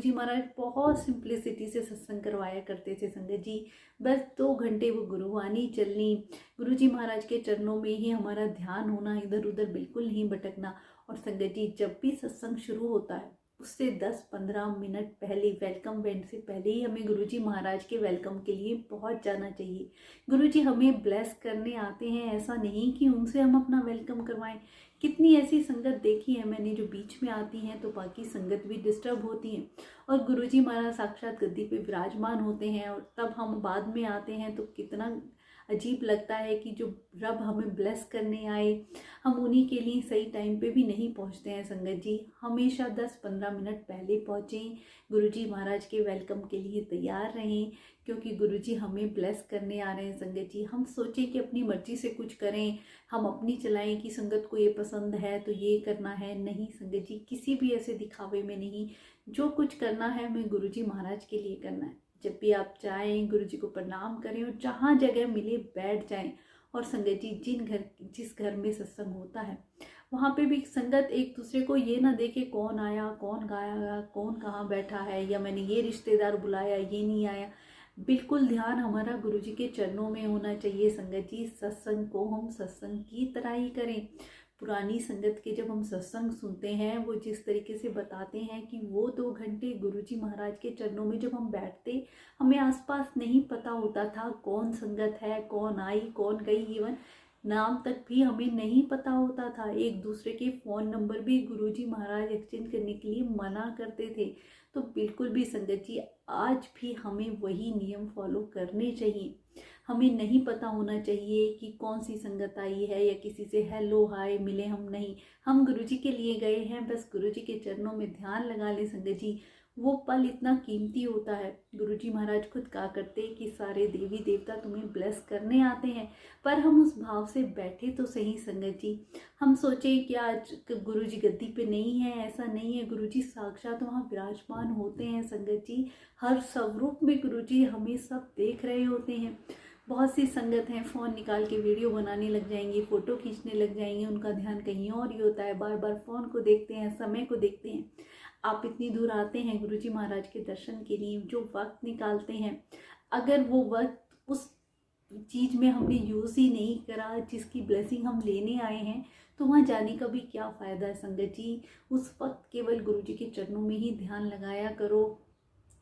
गुरुजी महाराज बहुत सिंप्लिसिटी से सत्संग करवाया करते थे संगत जी। बस 2 घंटे वो गुरुवाणी चलनी, गुरुजी महाराज के चरणों में ही हमारा ध्यान होना, इधर उधर बिल्कुल नहीं भटकना। और संगत जी जब भी सत्संग शुरू होता है उससे 10-15 मिनट पहले, वेलकम बैंड से पहले ही हमें गुरुजी महाराज के वेलकम के लिए पहुंच जाना चाहिए। गुरुजी हमें ब्लेस करने आते हैं, ऐसा नहीं कि उनसे हम अपना वेलकम करवाएं। कितनी ऐसी संगत देखी है मैंने जो बीच में आती हैं तो बाकी संगत भी डिस्टर्ब होती हैं, और गुरुजी महाराज साक्षात गद्दी पे विराजमान होते हैं और तब हम बाद में आते हैं तो कितना अजीब लगता है कि जो रब हमें ब्लेस करने आए हम उन्हीं के लिए सही टाइम पे भी नहीं पहुंचते हैं। संगत जी हमेशा 10-15 मिनट पहले पहुँचें, गुरुजी महाराज के वेलकम के लिए तैयार रहें, क्योंकि गुरुजी हमें ब्लेस करने आ रहे हैं। संगत जी हम सोचें कि अपनी मर्जी से कुछ करें, हम अपनी चलाएं कि संगत को ये पसंद है तो ये करना है, नहीं संगत जी किसी भी ऐसे दिखावे में नहीं। जो कुछ करना है हमें गुरुजी महाराज के लिए करना है। जब भी आप चाहें गुरुजी को प्रणाम करें और जहाँ जगह मिले बैठ जाएं। और संगत जी जिस घर में सत्संग होता है वहाँ पे भी संगत एक दूसरे को ये ना देखे कौन आया कौन गया कौन कहाँ बैठा है, या मैंने ये रिश्तेदार बुलाया ये नहीं आया। बिल्कुल ध्यान हमारा गुरुजी के चरणों में होना चाहिए। संगत जी सत्संग को हम सत्संग की तरह ही करें। पुरानी संगत के जब हम सत्संग सुनते हैं वो जिस तरीके से बताते हैं कि वो 2 घंटे गुरुजी महाराज के चरणों में जब हम बैठते, हमें आसपास नहीं पता होता था कौन संगत है, कौन आई कौन गई, इवन नाम तक भी हमें नहीं पता होता था। एक दूसरे के फ़ोन नंबर भी गुरुजी महाराज एक्सचेंज करने के लिए मना करते थे। तो बिल्कुल भी संगत जी आज भी हमें वही नियम फॉलो करने चाहिए। हमें नहीं पता होना चाहिए कि कौन सी संगत आई है, या किसी से हेलो हाय मिले हम नहीं, हम गुरुजी के लिए गए हैं, बस गुरुजी के चरणों में ध्यान लगा ले। संगत जी वो पल इतना कीमती होता है। गुरुजी महाराज खुद कहा करते कि सारे देवी देवता तुम्हें ब्लेस करने आते हैं, पर हम उस भाव से बैठे तो सही। संगत जी हम सोचें कि आज गुरुजी गद्दी पे नहीं है, ऐसा नहीं है, गुरुजी साक्षात वहाँ विराजमान होते हैं। संगत जी हर स्वरूप में गुरुजी हमें सब देख रहे होते हैं। बहुत सी संगत हैं फ़ोन निकाल के वीडियो बनाने लग जाएंगी, फ़ोटो खींचने लग जाएंगे, उनका ध्यान कहीं और ही होता है, बार बार फ़ोन को देखते हैं, समय को देखते हैं। आप इतनी दूर आते हैं गुरुजी महाराज के दर्शन के लिए, जो वक्त निकालते हैं, अगर वो वक्त उस चीज़ में हमने यूज़ ही नहीं करा जिसकी ब्लेसिंग हम लेने आए हैं, तो वहाँ जाने का भी क्या फ़ायदा है। संगत जी उस वक्त केवल गुरुजी के चरणों में ही ध्यान लगाया करो,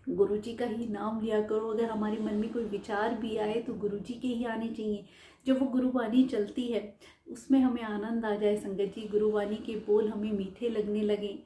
गुरुजी का ही नाम लिया करो। अगर हमारे मन में कोई विचार भी आए तो गुरुजी के ही आने चाहिए। जब वो गुरुवाणी चलती है उसमें हमें आनंद आ जाए। संगत जी गुरुवाणी के बोल हमें मीठे लगने लगे,